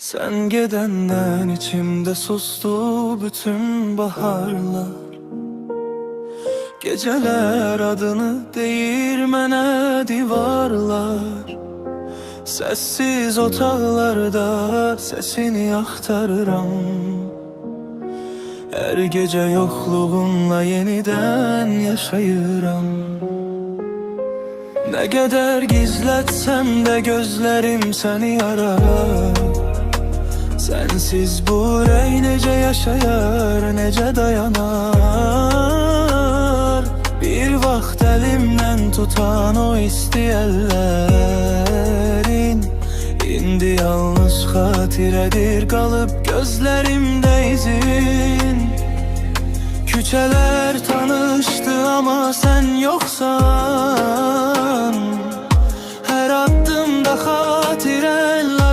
Sen gedenden içimde sustu bütün baharlar. Geceler adını değirmene divarlar. Sessiz otaqlarda sesini axtarıram. Her gece yokluğunla yeniden yaşayıram. Ne kadar gizletsem de gözlerim seni arar. Sensiz bu ürək necə yaşayar, necə dayanar. Bir vaxt əlimdən tutan o isti əllərin İndi yalnız xatirədir qalıb gözlərimdə izin. Küçələr tanışdı ama sen yoksan. Hər addımda xatirələr